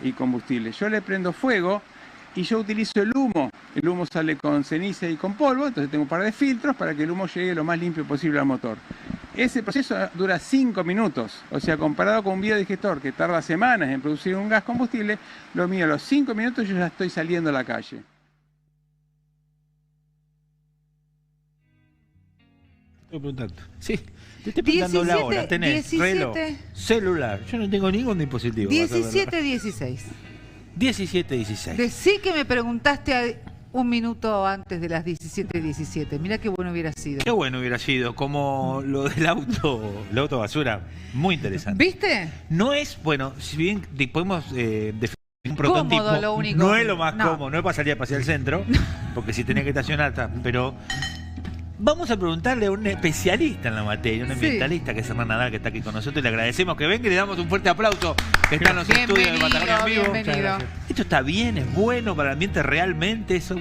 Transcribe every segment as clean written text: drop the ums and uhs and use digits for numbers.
y combustible. Yo le prendo fuego y yo utilizo el humo. El humo sale con ceniza y con polvo, entonces tengo un par de filtros para que el humo llegue lo más limpio posible al motor. Ese proceso dura 5 minutos, o sea, comparado con un biodigestor que tarda semanas en producir un gas combustible, lo mío a los 5 minutos yo ya estoy saliendo a la calle. Estoy preguntando. Sí, te estoy preguntando la hora. Tenés 17, reloj, celular. Yo no tengo ningún dispositivo. 17:16. 17:16. Decí que me preguntaste un minuto antes de las 17:17. Mirá qué bueno hubiera sido. Qué bueno hubiera sido, como lo del auto, el auto basura. Muy interesante. ¿Viste? No es, bueno, si bien podemos definir un prototipo, Cómodo, lo único. no es lo más No. cómodo, no es para salir a pasear al centro, porque si tenés que estacionar, pero vamos a preguntarle a un especialista en la materia, un ambientalista, que es Hernán Nadal, que está aquí con nosotros, y le agradecemos que venga y le damos un fuerte aplauso, que está en los estudios de Patagonia en Vivo. Bienvenido. ¿Esto está bien? ¿Es bueno para el ambiente realmente? ¿Es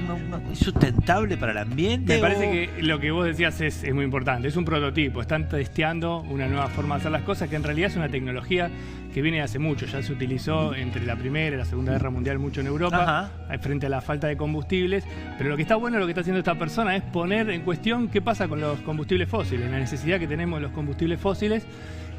sustentable para el ambiente? Me parece que lo que vos decías es muy importante. Es un prototipo. Están testeando una nueva forma de hacer las cosas que en realidad es una tecnología que viene de hace mucho. Ya se utilizó entre la Primera y la Segunda Guerra Mundial mucho en Europa, frente a la falta de combustibles. Pero lo que está bueno, lo que está haciendo esta persona es poner en cuestión qué pasa con los combustibles fósiles, la necesidad que tenemos de los combustibles fósiles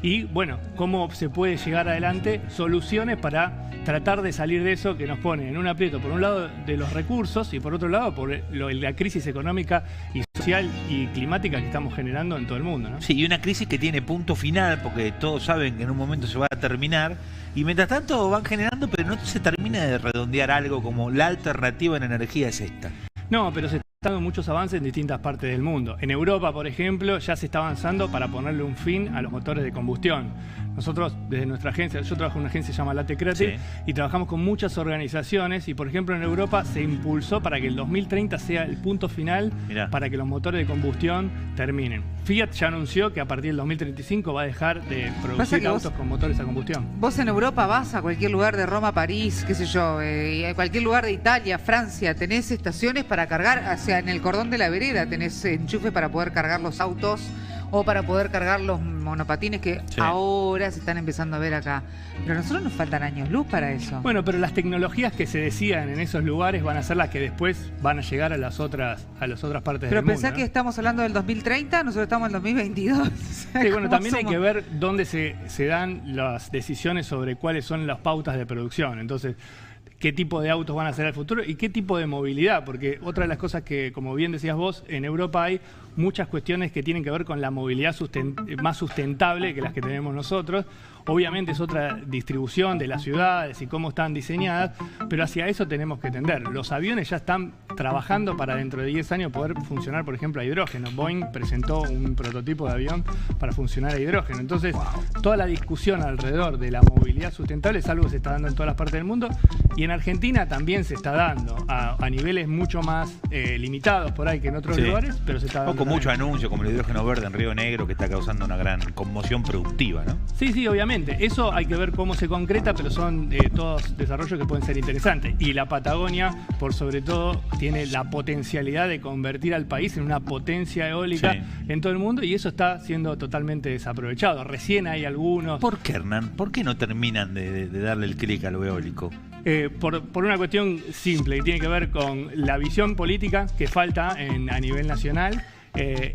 y, bueno, cómo se puede llegar adelante, soluciones para tratar de salir de eso que nos pone en un aprieto, por un lado, de los recursos y por otro lado, por la crisis económica y social y climática que estamos generando en todo el mundo, ¿no? Sí, y una crisis que tiene punto final, porque todos saben que en un momento se va a terminar, y mientras tanto van generando, pero no se termina de redondear algo como la alternativa en energía es esta. No, pero se están dando muchos avances en distintas partes del mundo. En Europa, por ejemplo, ya se está avanzando para ponerle un fin a los motores de combustión. Nosotros, desde nuestra agencia, yo trabajo en una agencia que se llama Late Creative, y trabajamos con muchas organizaciones y, por ejemplo, en Europa se impulsó para que el 2030 sea el punto final para que los motores de combustión terminen. Fiat ya anunció que a partir del 2035 va a dejar de producir autos con motores a combustión. Vos en Europa vas a cualquier lugar de Roma, París, qué sé yo, a cualquier lugar de Italia, Francia, tenés estaciones para cargar, o sea, en el cordón de la vereda tenés enchufe para poder cargar los autos o para poder cargar los monopatines que ahora se están empezando a ver acá. Pero a nosotros nos faltan años luz para eso. Bueno, pero las tecnologías que se decían en esos lugares van a ser las que después van a llegar a las otras partes del mundo. Pero pensá que estamos hablando del 2030, nosotros estamos en el 2022. Sí, bueno, también hay que ver dónde se dan las decisiones sobre cuáles son las pautas de producción. Entonces, qué tipo de autos van a ser al futuro y qué tipo de movilidad, porque otra de las cosas que, como bien decías vos, en Europa hay muchas cuestiones que tienen que ver con la movilidad más sustentable que las que tenemos nosotros. Obviamente es otra distribución de las ciudades y cómo están diseñadas, pero hacia eso tenemos que tender. Los aviones ya están trabajando para dentro de 10 años poder funcionar, por ejemplo, a hidrógeno. Boeing presentó un prototipo de avión para funcionar a hidrógeno. Entonces, toda la discusión alrededor de la movilidad sustentable es algo que se está dando en todas las partes del mundo, y en Argentina también se está dando a niveles mucho más limitados por ahí que en otros lugares, pero se está dando. O con mucho anuncio, como el hidrógeno verde en Río Negro, que está causando una gran conmoción productiva, ¿no? Sí, sí, obviamente. Eso hay que ver cómo se concreta, pero son todos desarrollos que pueden ser interesantes. Y la Patagonia, por sobre todo, tiene la potencialidad de convertir al país en una potencia eólica en todo el mundo, y eso está siendo totalmente desaprovechado. Recién hay algunos... ¿Por qué, Hernán? ¿Por qué no terminan de darle el clic a lo eólico? Por una cuestión simple, y tiene que ver con la visión política que falta a nivel nacional,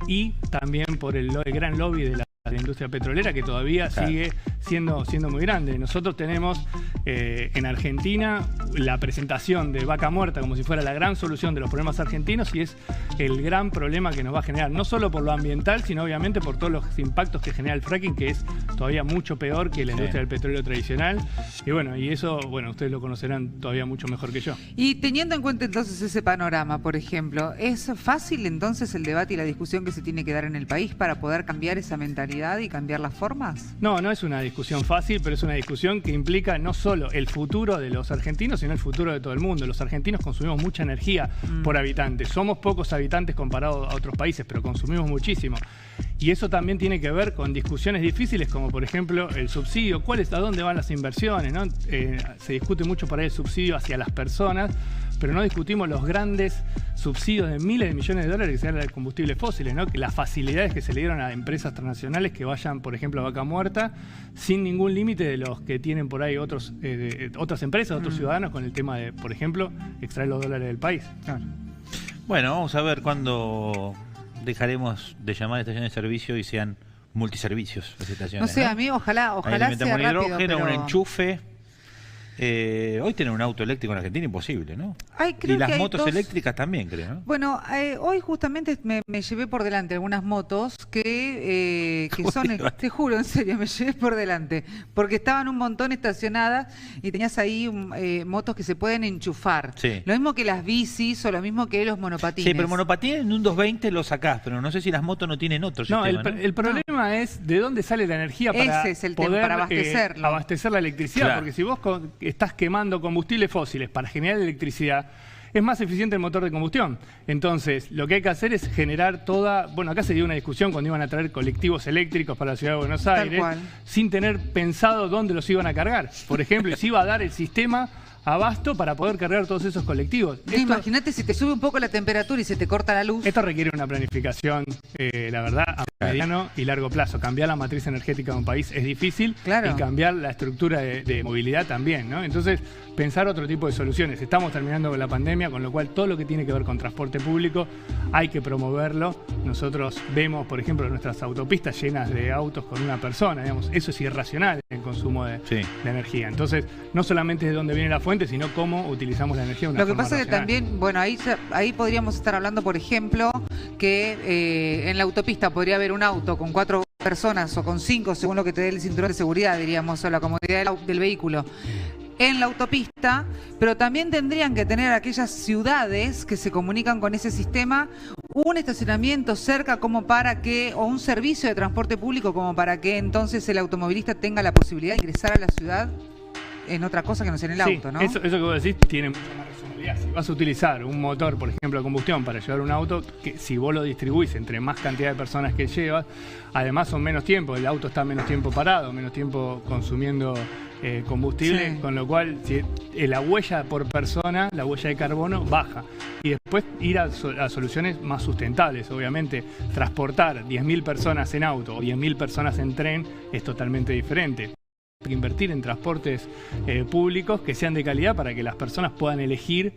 y también por el gran lobby de la industria petrolera, que todavía sigue siendo muy grande. Nosotros tenemos en Argentina la presentación de Vaca Muerta como si fuera la gran solución de los problemas argentinos, y es el gran problema que nos va a generar, no solo por lo ambiental, sino obviamente por todos los impactos que genera el fracking, que es todavía mucho peor que la industria del petróleo tradicional. Y bueno, y eso, bueno, ustedes lo conocerán todavía mucho mejor que yo. Y teniendo en cuenta entonces ese panorama, por ejemplo, ¿es fácil entonces el debate y la discusión que se tiene que dar en el país para poder cambiar esa mentalidad y cambiar las formas? No, no es una discusión fácil, pero es una discusión que implica no solo el futuro de los argentinos, sino el futuro de todo el mundo. Los argentinos consumimos mucha energía por habitante. Somos pocos habitantes comparados a otros países, pero consumimos muchísimo. Y eso también tiene que ver con discusiones difíciles, como por ejemplo el subsidio. ¿A dónde van las inversiones, ¿no? Se discute mucho por ahí el subsidio hacia las personas, pero no discutimos los grandes subsidios de miles de millones de dólares que se dan a los combustibles fósiles, ¿no? Que las facilidades que se le dieron a empresas transnacionales que vayan, por ejemplo, a Vaca Muerta, sin ningún límite de los que tienen por ahí otras empresas, otros ciudadanos, con el tema de, por ejemplo, extraer los dólares del país. Claro. Bueno, vamos a ver cuándo dejaremos de llamar estaciones de servicio y sean multiservicios las estaciones. No sé, a mí ojalá Ahí le metemos sea un rápido, hidrógeno, pero... un enchufe. Hoy tener un auto eléctrico en Argentina imposible, ¿no? Ay, creo y las que hay motos dos... eléctricas también, creo, ¿no? Bueno, hoy justamente me llevé por delante algunas motos que son, te juro, en serio, me llevé por delante, porque estaban un montón estacionadas y tenías ahí motos que se pueden enchufar. Sí. Lo mismo que las bicis o lo mismo que los monopatines. Sí, pero monopatín en un 220 lo sacás, pero no sé si las motos no tienen otro No, sistema, el problema es de dónde sale la energía para Ese es el tema, poder para abastecerlo. abastecer la electricidad, Claro. porque si vos estás quemando combustibles fósiles para generar electricidad, es más eficiente el motor de combustión. Entonces, lo que hay que hacer es generar toda... Bueno, acá se dio una discusión cuando iban a traer colectivos eléctricos para la ciudad de Buenos Aires, cual. sin tener pensado dónde los iban a cargar. Por ejemplo, y si iba a dar el sistema abasto para poder cargar todos esos colectivos. Imagínate si te sube un poco la temperatura y se te corta la luz. Esto requiere una planificación, la verdad, a mediano y largo plazo. Cambiar la matriz energética de un país es difícil, Claro. y cambiar la estructura de movilidad también, ¿no? Entonces, pensar otro tipo de soluciones. Estamos terminando con la pandemia, con lo cual todo lo que tiene que ver con transporte público hay que promoverlo. Nosotros vemos, por ejemplo, nuestras autopistas llenas de autos con una persona, digamos. Eso es irracional el consumo de energía. Entonces, no solamente de dónde viene la fuente, sino cómo utilizamos la energía de una Lo que forma pasa es que racional. también, bueno, ahí podríamos estar hablando, por ejemplo, que en la autopista podría haber un auto con 4 personas o con 5, según lo que te dé el cinturón de seguridad, diríamos, o la comodidad del vehículo, en la autopista, pero también tendrían que tener aquellas ciudades que se comunican con ese sistema un estacionamiento cerca como para que, o un servicio de transporte público como para que entonces el automovilista tenga la posibilidad de ingresar a la ciudad en otra cosa que no sea en el auto, ¿no? Eso que vos decís tiene mucha más razonabilidad. Si vas a utilizar un motor, por ejemplo, de combustión para llevar un auto, que si vos lo distribuís entre más cantidad de personas que llevas, además son menos tiempo, el auto está menos tiempo parado, menos tiempo consumiendo combustible, Sí. con lo cual la huella por persona, la huella de carbono, baja. Y después ir a soluciones más sustentables, obviamente. Transportar 10.000 personas en auto o 10.000 personas en tren es totalmente diferente. Hay que invertir en transportes públicos que sean de calidad para que las personas puedan elegir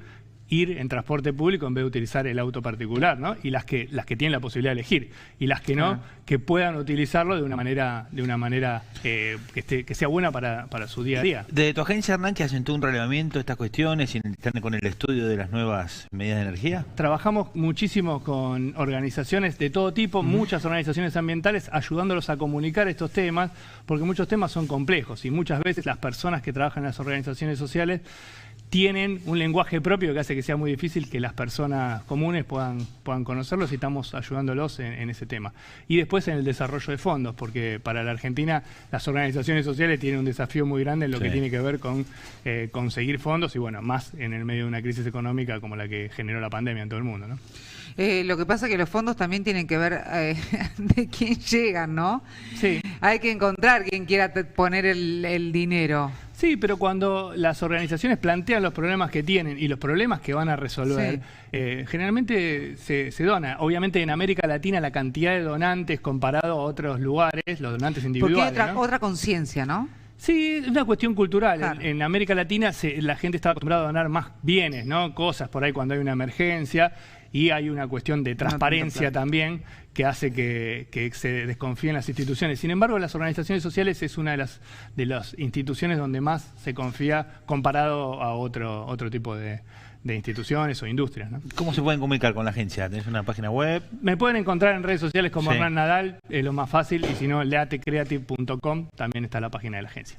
ir en transporte público en vez de utilizar el auto particular, ¿no? Y las que tienen la posibilidad de elegir, y las que no, que puedan utilizarlo de una manera que sea buena para su día a día. De tu agencia, Hernán, que hacen todo un relevamiento de estas cuestiones y están con el estudio de las nuevas medidas de energía. Trabajamos muchísimo con organizaciones de todo tipo, muchas organizaciones ambientales, ayudándolos a comunicar estos temas, porque muchos temas son complejos y muchas veces las personas que trabajan en las organizaciones sociales tienen un lenguaje propio que hace que sea muy difícil que las personas comunes puedan conocerlos, y estamos ayudándolos en ese tema. Y después en el desarrollo de fondos, porque para la Argentina las organizaciones sociales tienen un desafío muy grande en lo que tiene que ver con conseguir fondos, y bueno, más en el medio de una crisis económica como la que generó la pandemia en todo el mundo, ¿no? Lo que pasa es que los fondos también tienen que ver de quién llegan, ¿no? Sí. Hay que encontrar quien quiera poner el dinero. Sí, pero cuando las organizaciones plantean los problemas que tienen y los problemas que van a resolver, generalmente se dona. Obviamente en América Latina la cantidad de donantes comparado a otros lugares, los donantes individuales, Porque hay ¿no? otra conciencia, ¿no? Sí, es una cuestión cultural. Claro. En América Latina la gente está acostumbrada a donar más bienes, ¿no? Cosas por ahí cuando hay una emergencia, y hay una cuestión de transparencia también que hace que se desconfíen las instituciones. Sin embargo, las organizaciones sociales es una de las instituciones donde más se confía comparado a otro tipo de instituciones o industrias, ¿no? ¿Cómo se pueden comunicar con la agencia? ¿Tenés una página web? Me pueden encontrar en redes sociales como Sí. Hernán Nadal, es lo más fácil, y si no, leatecreative.com, también está la página de la agencia.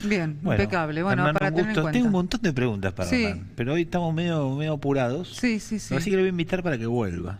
Bien, impecable. Bueno, Hernán, para un tener en gusto. cuenta. Tengo un montón de preguntas para Sí. Hernán, pero hoy estamos medio apurados. Sí. Así que le voy a invitar para que vuelva.